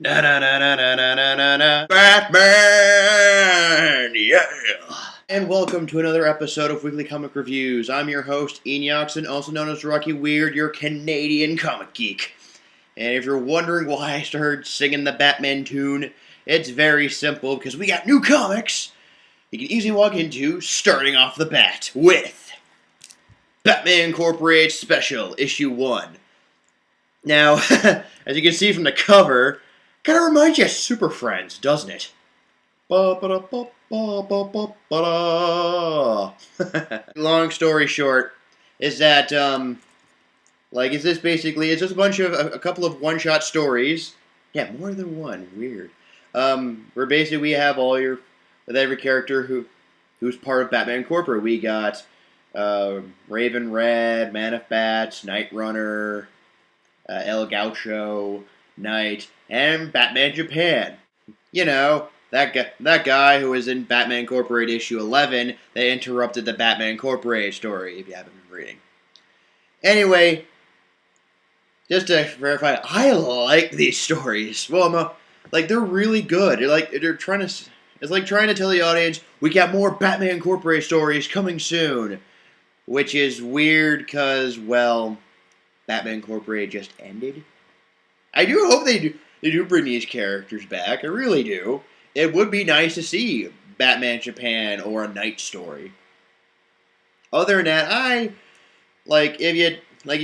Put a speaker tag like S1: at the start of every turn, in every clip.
S1: Na na na na na na na na na. Batman! Yeah! And welcome to another episode of Weekly Comic Reviews. I'm your host, Ian Yoxon, also known as Rocky Weird, your Canadian comic geek. And if you're wondering why I started singing the Batman tune, it's very simple because we got new comics you can easily walk into, starting off the bat with Batman Incorporated Special, Issue 1. Now, as you can see from the cover, kind of reminds you of Super Friends, doesn't it? Long story short, is that, it's just a bunch of, a couple of one-shot stories. Yeah, more than one, weird. Where basically we have with every character who's part of Batman Incorporated. We got, Raven Red, Man of Bats, Night Runner, El Gaucho, Knight, and Batman Japan. You know, that guy who was in Batman Incorporated issue 11 that interrupted the Batman Incorporated story, if you haven't been reading. Anyway, just to verify, I like these stories. Well, they're really good. It's like trying to tell the audience, we got more Batman Incorporated stories coming soon. Which is weird because, well, Batman Incorporated just ended. I do hope they do bring these characters back. I really do. It would be nice to see Batman Japan or a Knight story. Other than that, if you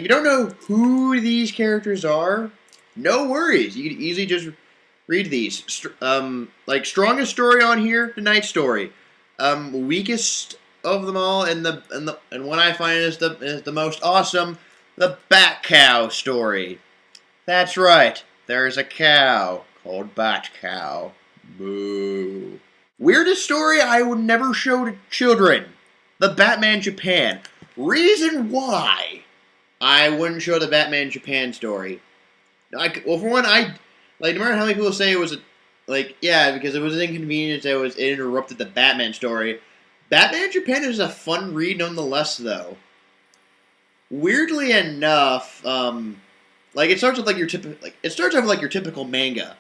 S1: don't know who these characters are, no worries. You can easily just read these. Strongest story on here, the Knight story. Weakest of them all, and one I find is the most awesome, the Bat Cow story. That's right, there's a cow called Bat Cow. Boo. Weirdest story I would never show to children. The Batman Japan. Reason why I wouldn't show the Batman Japan story. For one, no matter how many people say it was because it was an inconvenience that it interrupted the Batman story. Batman Japan is a fun read nonetheless, though. Weirdly enough, it starts off like your typical manga.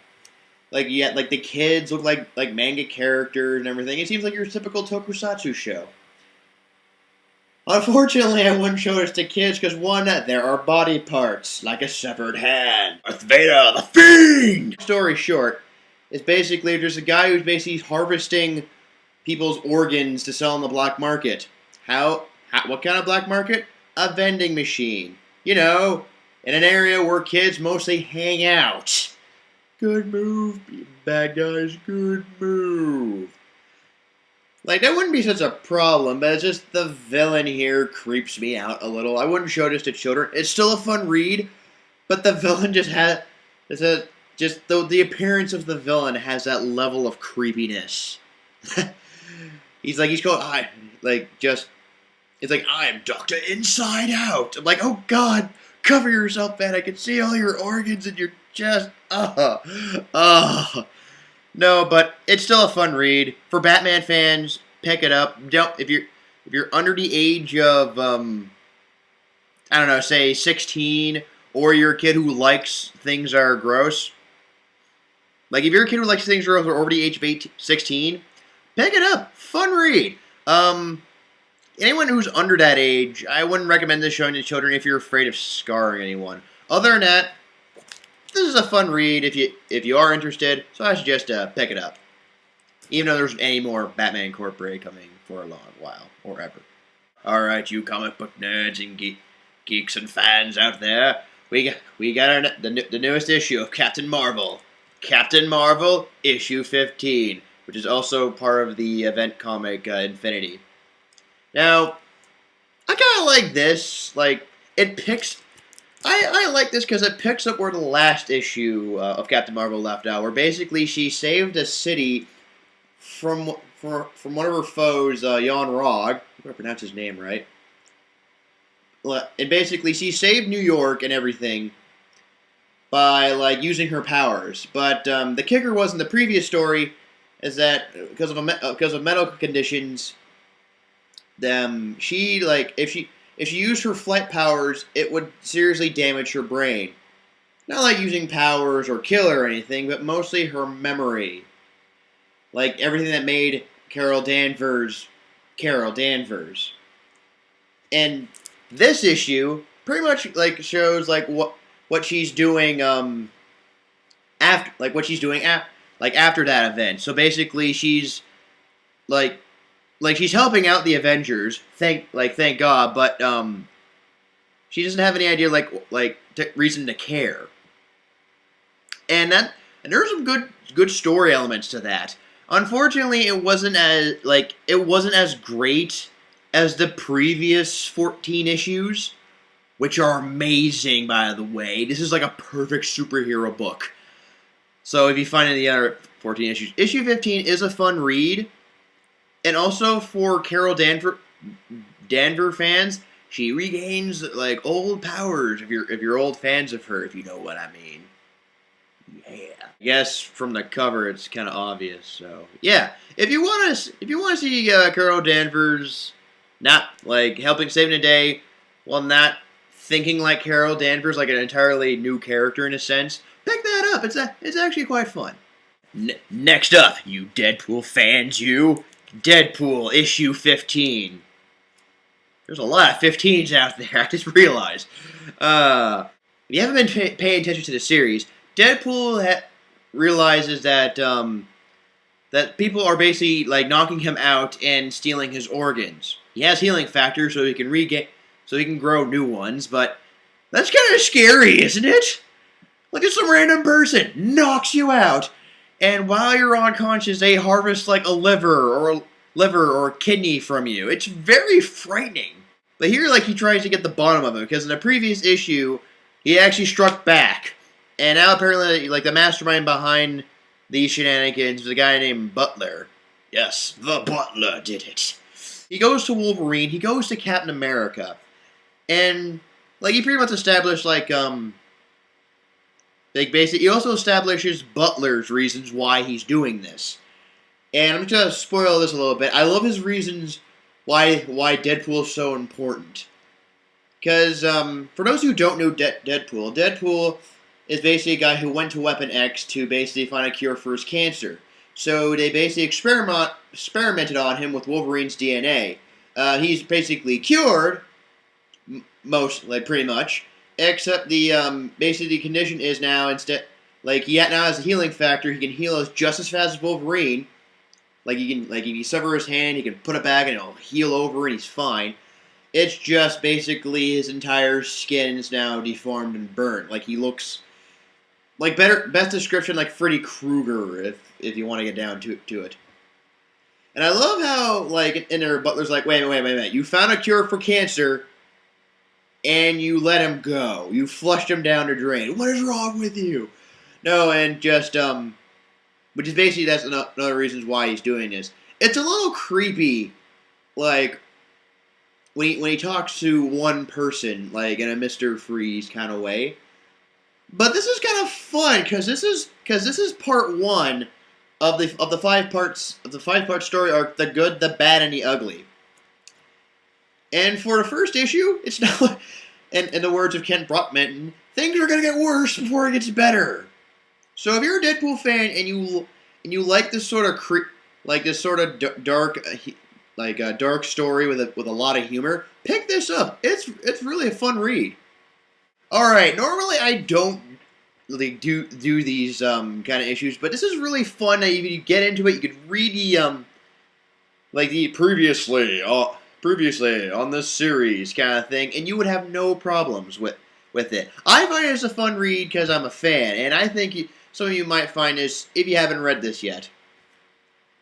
S1: The kids look like manga characters and everything. It seems like your typical tokusatsu show. Unfortunately, I wouldn't show this to kids because, one, there are body parts, like a severed hand. Darth Vader, the Fiend! Story short, it's basically there's a guy who's basically harvesting people's organs to sell on the black market. What kind of black market? A vending machine. You know, in an area where kids mostly hang out. Good move, bad guys, good move. That wouldn't be such a problem, but it's just the villain here creeps me out a little. I wouldn't show this to children. It's still a fun read, but the villain the appearance of the villain has that level of creepiness. It's like, I'm Dr. Inside Out. I'm like, oh God, cover yourself, man. I can see all your organs in your chest. No, but it's still a fun read. For Batman fans, pick it up. If you're under the age of, say 16, or you're a kid who likes things that are gross. If you're a kid who likes things that are over the age of 16, pick it up. Fun read. Anyone who's under that age, I wouldn't recommend this showing to children if you're afraid of scarring anyone. Other than that, this is a fun read if you are interested, so I suggest pick it up. Even though there's any more Batman Incorporated coming for a long while, or ever. Alright, you comic book nerds and geeks and fans out there, we got the newest issue of Captain Marvel. Captain Marvel, issue 15, which is also part of the event comic Infinity. Now, I kind of like this. I like this because it picks up where the last issue of Captain Marvel left out, where basically she saved a city from one of her foes, Yon-Rogg. If I pronounce his name right. And basically, she saved New York and everything by using her powers. But the kicker was in the previous story is that because of medical conditions. If she used her flight powers, it would seriously damage her brain. Not like using powers or kill or anything, but mostly her memory. Like everything that made Carol Danvers Carol Danvers. And this issue pretty much like shows like what she's doing after like what she's doing like after that event. So basically she's like she's helping out the Avengers. Thank God, but she doesn't have any idea reason to care. And there's some good story elements to that. Unfortunately, it wasn't as great as the previous 14 issues, which are amazing, by the way. This is like a perfect superhero book. So if you find any other 14 issues, issue 15 is a fun read, and also for Carol Danvers fans, she regains like old powers if you're old fans of her, if you know what I mean. Yeah. I guess from the cover it's kind of obvious. So yeah, if you want to see Carol Danvers not like helping save the day, while not thinking like Carol Danvers, like an entirely new character in a sense, pick that up. It's actually quite fun. Next up, you Deadpool fans, you Deadpool issue 15. There's a lot of 15s out there. I just realized. If you haven't been paying attention to the series, Deadpool realizes that that people are basically like knocking him out and stealing his organs. He has healing factor, so he can grow new ones. But that's kind of scary, isn't it? Like if some random person knocks you out, and while you're unconscious, they harvest like a liver or kidney from you. It's very frightening. But here, like he tries to get the bottom of it because in the previous issue, he actually struck back. And now apparently, like, the mastermind behind these shenanigans was a guy named Butler. Yes, the Butler did it. He goes to Wolverine, he goes to Captain America. And, like, he pretty much established, basically, he also establishes Butler's reasons why he's doing this. And I'm just gonna spoil this a little bit. I love his reasons why Deadpool is so important. Because, for those who don't know Deadpool is basically a guy who went to Weapon X to basically find a cure for his cancer. So they basically experimented on him with Wolverine's DNA. He's basically cured, pretty much, except the basically the condition is now he now has a healing factor. He can heal us just as fast as Wolverine. Like he can, if you sever his hand, he can put it back and it'll heal over and he's fine. It's just basically his entire skin is now deformed and burnt. Like he looks like best description like Freddy Krueger if you want to get down to it. And I love how like in there Butler's like, wait a minute, you found a cure for cancer and you let him go. You flushed him down the drain. What is wrong with you? No, and just which is basically that's another reason why he's doing this. It's a little creepy, like when he talks to one person, like in a Mr. Freeze kind of way. But this is kind of fun because this is part one of the 5-part story arc: the good, the bad, and the ugly. And for the first issue, it's not. In the words of Kent Brockman, things are gonna get worse before it gets better. So if you're a Deadpool fan and you like this sort of dark. Dark story with a lot of humor, pick this up. It's really a fun read. All right, normally I don't really do these kind of issues, but this is really fun. If you get into it, you could read the previously on this series kind of thing, and you would have no problems with it. I find this a fun read because I'm a fan, and I think some of you might find this if you haven't read this yet.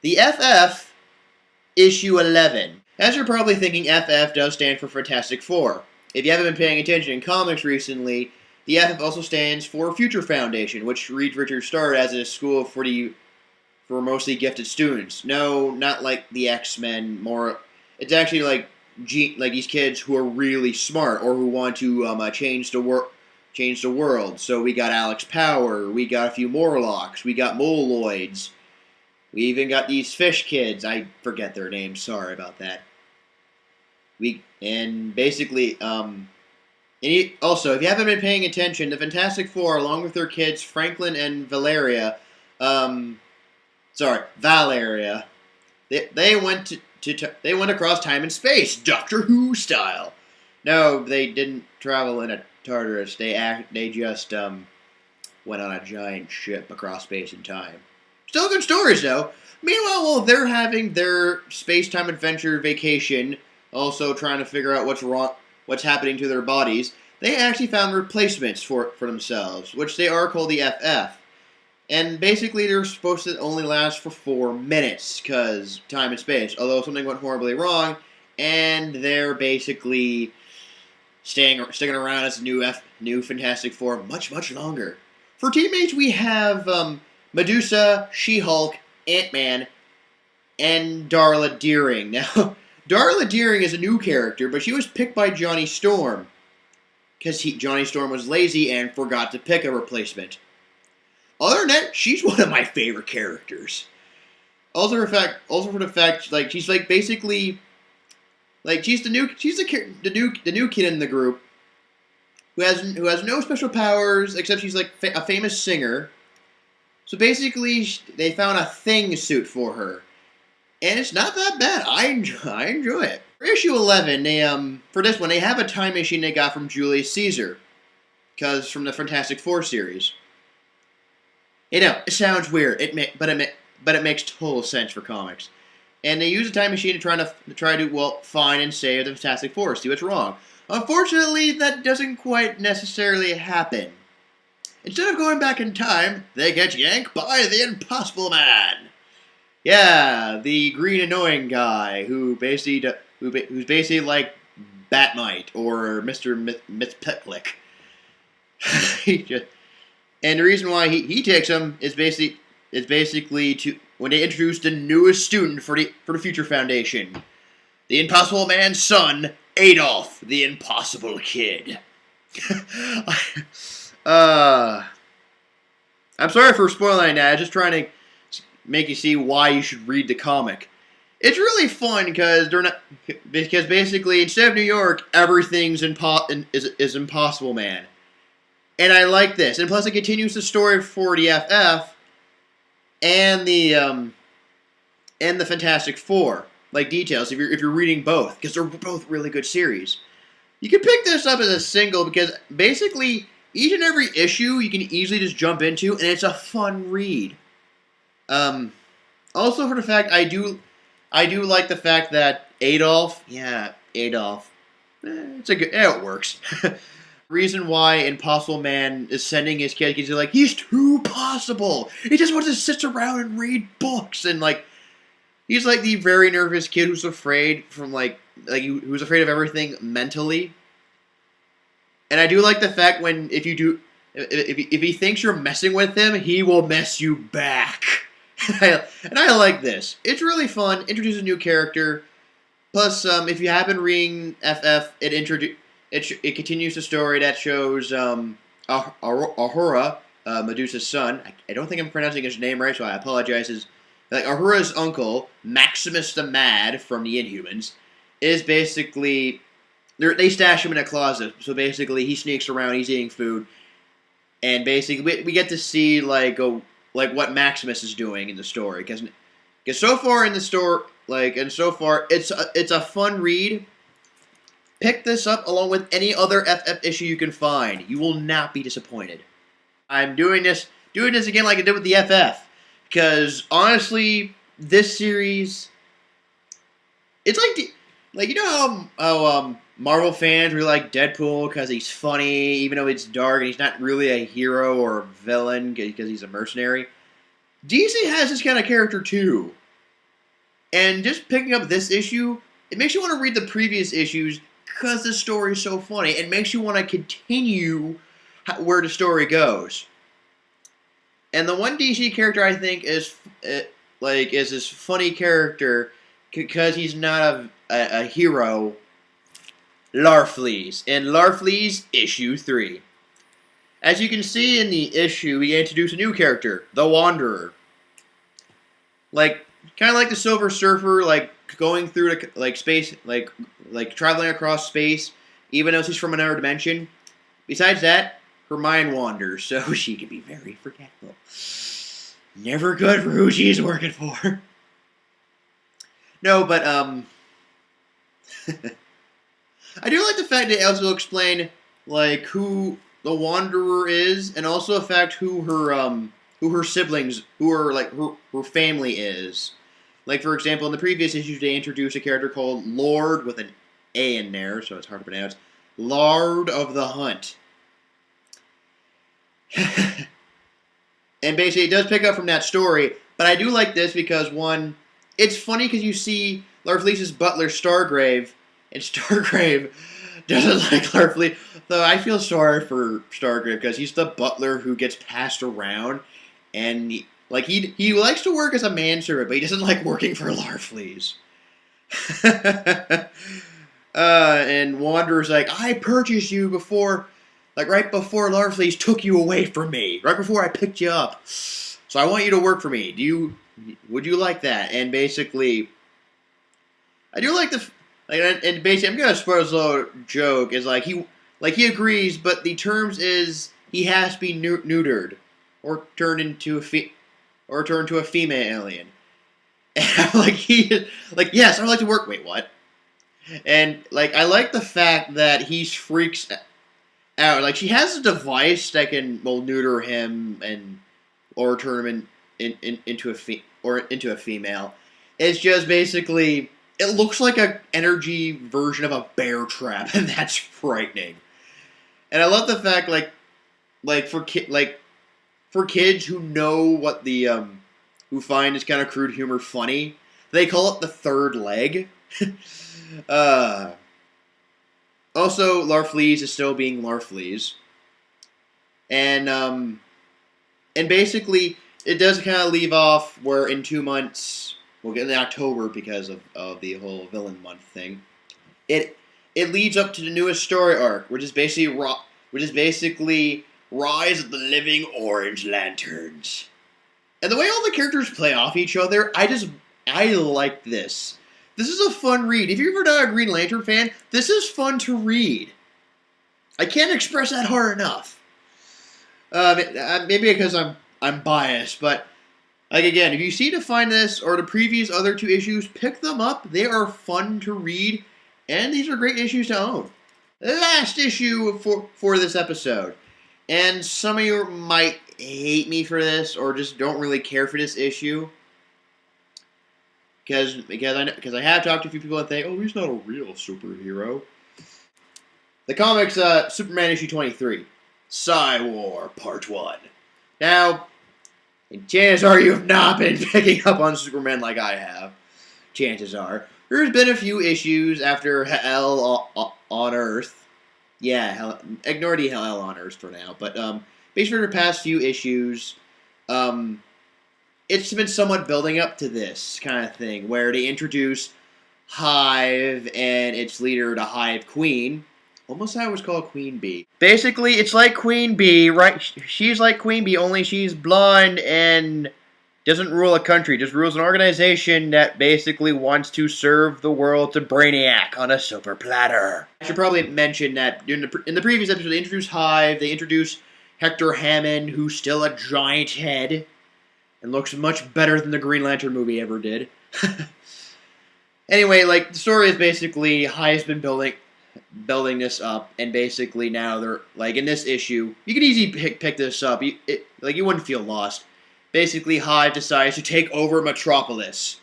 S1: The FF. Issue 11. As you're probably thinking, FF does stand for Fantastic Four. If you haven't been paying attention in comics recently, the FF also stands for Future Foundation, which Reed Richards started as a school for mostly gifted students. No, not like the X-Men. It's actually like these kids who are really smart or who want to change the world. So we got Alex Power, we got a few Morlocks, we got Moloids. We even got these fish kids. I forget their names. Sorry about that. Also, if you haven't been paying attention, the Fantastic Four, along with their kids Franklin and Valeria, um, Valeria, they went they went across time and space, Doctor Who style. No, they didn't travel in a Tartarus. They just went on a giant ship across space and time. Still good stories though. Meanwhile, while they're having their space-time adventure vacation, also trying to figure out what's happening to their bodies, they actually found replacements for themselves, which they are called the FF. And basically, they're supposed to only last for 4 minutes, because time and space. Although something went horribly wrong, and they're basically sticking around as new Fantastic Four much longer. For teammates, we have Medusa, She-Hulk, Ant-Man, and Darla Deering. Now, Darla Deering is a new character, but she was picked by Johnny Storm, because Johnny Storm was lazy and forgot to pick a replacement. Other than that, she's one of my favorite characters. Also for the fact, like, she's like basically, like, she's the new kid in the group who has no special powers except she's like a famous singer. So basically, they found a thing suit for her, and it's not that bad. I enjoy it. For issue 11, for this one, they have a time machine they got from Julius Caesar, because from the Fantastic Four series. You know, it sounds weird, but it makes total sense for comics. And they use a time machine to try to find and save the Fantastic Four, see what's wrong. Unfortunately, that doesn't quite necessarily happen. Instead of going back in time, they get yanked by the Impossible Man. Yeah, the green annoying guy who's basically like Batmite or Mr. Mxyzptlk. And the reason why he takes them is basically to when they introduce the newest student for the Future Foundation, the Impossible Man's son, Adolf, the Impossible Kid. I'm sorry for spoiling that. I'm just trying to make you see why you should read the comic. It's really fun because basically instead of New York, everything's is Impossible Man. And I like this. And plus it continues the story for the FF and the Fantastic Four. Like details if you're reading both, because they're both really good series. You can pick this up as a single because basically each and every issue you can easily just jump into and it's a fun read. Also for the fact I do like the fact that Adolf, it works. Reason why Impossible Man is sending his kid, he's like, he's too possible. He just wants to sit around and read books, and like, he's like the very nervous kid who's afraid who's afraid of everything mentally. And I do like the fact when if he thinks you're messing with him, he will mess you back. And I like this. It's really fun. Introduces a new character. Plus, if you have been reading FF, it continues the story that shows Ahura, Medusa's son. I don't think I'm pronouncing his name right, so I apologize. Like Ahura's uncle, Maximus the Mad from the Inhumans, is basically they stash him in a closet. So basically, he sneaks around, he's eating food, and basically we get to see like what Maximus is doing in the story. Because so far in the story, it's a fun read. Pick this up along with any other FF issue you can find. You will not be disappointed. I'm doing this again like I did with the FF. Because, honestly, this series... It's like you know how Marvel fans really like Deadpool because he's funny, even though it's dark, and he's not really a hero or a villain because he's a mercenary? DC has this kind of character, too. And just picking up this issue, it makes you want to read the previous issues because the story is so funny. It makes you want to continue where the story goes. And the one DC character I think is this funny character because he's not a hero, Larfleeze. In Larfleeze issue 3. As you can see in the issue, we introduce a new character, the Wanderer. Like, kind of like the Silver Surfer, like going through like space, like traveling across space, even though she's from another dimension. Besides that, her mind wanders, so she can be very forgetful. Never good for who she's working for. No, but, I do like the fact that it also explain, like, who the Wanderer is, and also the fact who her siblings, her family is. Like, for example, in the previous issues, they introduced a character called Lord, with an A in there, so it's hard to pronounce. Lord of the Hunt. And basically, it does pick up from that story, but I do like this because, one, it's funny because you see Larfleeze's butler, Stargrave, and Stargrave doesn't like Larfleeze. Though I feel sorry for Stargrave because he's the butler who gets passed around, and he likes to work as a manservant, but he doesn't like working for Larfleeze. And Wanderer's like, I purchased you before, like right before Larfleeze took you away from me, right before I picked you up. So I want you to work for me. Would you like that? And basically, I do like and basically, I'm gonna spoil this little joke. Is he agrees, but the terms is he has to be neutered, or turned into a female alien. And I'm like, yes, I would like to work. Wait, what? And I like the fact that he freaks out. Like, she has a device that can neuter him or turn him into a female. It's just basically, it looks like an energy version of a bear trap, and that's frightening. And I love the fact for kids who know what who find this kind of crude humor funny, they call it the third leg. Also, Larfleeze is still being Larfleeze. And basically, it does kind of leave off where in 2 months, we'll get in October because of the whole villain month thing. It leads up to the newest story arc, which is basically Rise of the Living Orange Lanterns. And the way all the characters play off each other, I like this. This is a fun read. If you're ever not a Green Lantern fan, this is fun to read. I can't express that hard enough. Maybe because I'm biased, but again, if you see to find this or the previous other 2 issues, pick them up. They are fun to read, and these are great issues to own. Last issue for this episode, and some of you might hate me for this or just don't really care for this issue. Because I have talked to a few people that think, oh, he's not a real superhero. The comics, Superman issue 23, Psy-War Part 1. Now, chances are you have not been picking up on Superman like I have. Chances are. There's been a few issues after Hell on Earth. Yeah, ignore the Hell on Earth for now. But basically for the past few issues, it's been somewhat building up to this kind of thing, where they introduce Hive and its leader, the Hive Queen. Almost thought it was called Queen Bee. Basically, it's like Queen Bee, right? She's like Queen Bee, only she's blonde and doesn't rule a country, just rules an organization that basically wants to serve the world to Brainiac on a silver platter. I should probably mention that in the previous episode, they introduced Hive, they introduced Hector Hammond, who's still a giant head, and looks much better than the Green Lantern movie ever did. Anyway, the story is basically Hive's been building this up, and basically now they're, in this issue, you could easily pick this up, you wouldn't feel lost. Basically, Hive decides to take over Metropolis.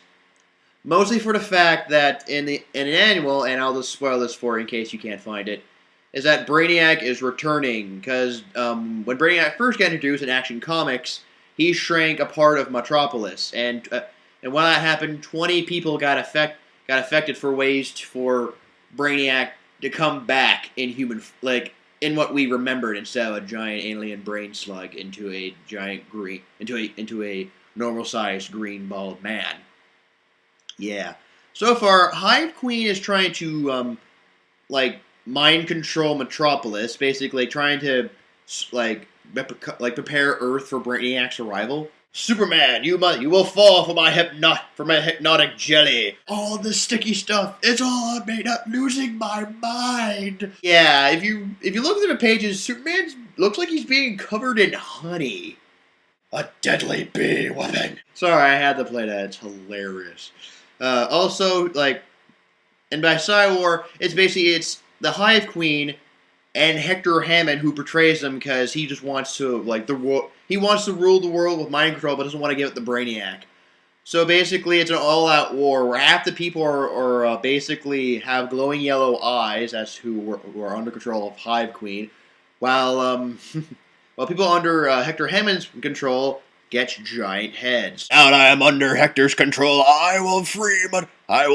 S1: Mostly for the fact that in an annual, and I'll just spoil this for you in case you can't find it, is that Brainiac is returning, because when Brainiac first got introduced in Action Comics, he shrank a part of Metropolis, and when that happened, 20 people got affected for ways for Brainiac to come back in in what we remembered, instead of a giant alien brain slug into a normal-sized green bald man. Yeah. So far, Hive Queen is trying to mind control Metropolis, basically trying to prepare Earth for Brainiac's arrival. Superman, you will fall for my hypnotic jelly. All the sticky stuff, it's all made up losing my mind. Yeah, if you look through the pages, Superman looks like he's being covered in honey. A deadly bee weapon. Sorry, I had to play that. It's hilarious. Also, like, and by Cywar, it's the Hive Queen and Hector Hammond who portrays them because he just wants to he wants to rule the world with mind control, but doesn't want to give it the Brainiac. So basically, it's an all-out war where half the people are basically have glowing yellow eyes. That's who are under control of Hive Queen, while while people under Hector Hammond's control get giant heads. Now that I am under Hector's control, I will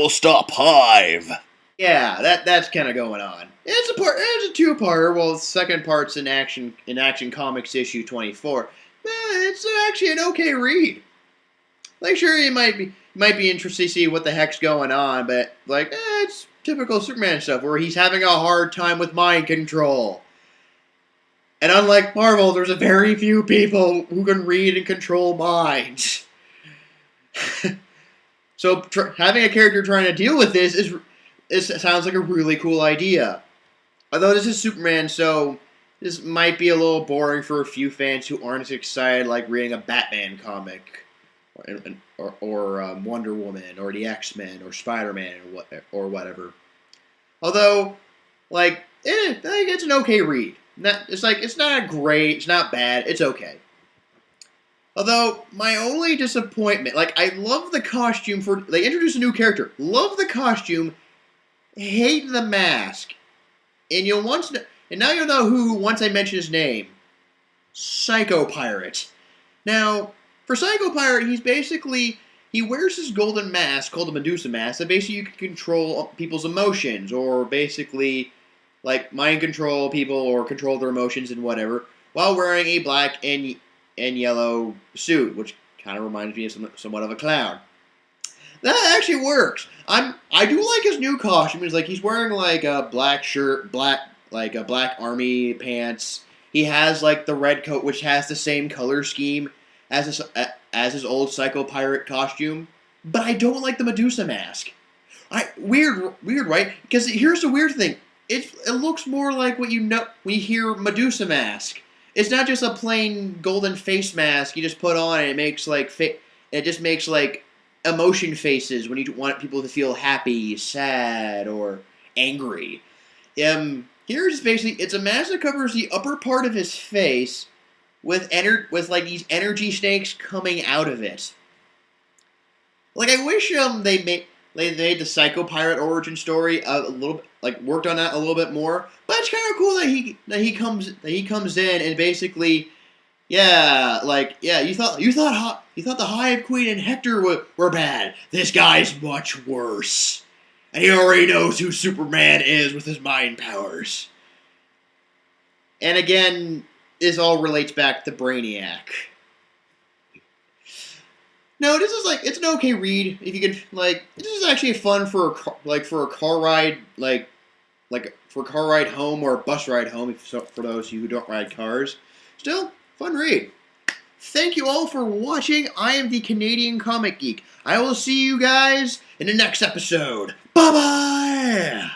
S1: stop Hive. Yeah, that's kind of going on. It's a two-parter. Well, the second part's in Action Comics issue 24. It's actually an okay read. Like, sure, you might be interested to see what the heck's going on, but like, it's typical Superman stuff where he's having a hard time with mind control. And unlike Marvel, there's a very few people who can read and control minds. So having a character trying to deal with this sounds like a really cool idea. Although this is Superman, so this might be a little boring for a few fans who aren't as excited like reading a Batman comic, or Wonder Woman, or the X-Men, or Spider-Man, or whatever. Although, like, it's an okay read. It's not great, it's not bad, it's okay. Although, my only disappointment, like, I love the costume they introduced a new character, love the costume, hate the mask, and now you'll know who once I mention his name. Psycho Pirate. Now, for Psycho Pirate, he wears this golden mask called the Medusa mask that basically you can control people's emotions, or basically, like, mind control people or control their emotions and whatever, while wearing a black and yellow suit, which kind of reminds me of somewhat of a clown. That actually works. I do like his new costume. He's wearing like a black shirt, black army pants. He has like the red coat, which has the same color scheme as his old Psycho Pirate costume. But I don't like the Medusa mask. Weird, right? Because here's the weird thing. It looks more like what you know when you hear Medusa mask. It's not just a plain golden face mask you just put on and it just makes emotion faces when you want people to feel happy, sad, or angry. Here's basically, it's a mask that covers the upper part of his face with these energy snakes coming out of it. Like, I wish they made the Psycho Pirate origin story a little bit, worked on that a little bit more. But it's kind of cool that he comes in and basically, you thought the Hive Queen and Hector were bad. This guy's much worse, and he already knows who Superman is with his mind powers. And again, this all relates back to Brainiac. No, this is it's an okay read if you can this is actually fun for a car ride for a car ride home or a bus ride home for those of you who don't ride cars. Still, fun read. Thank you all for watching. I am the Canadian Comic Geek. I will see you guys in the next episode. Bye bye.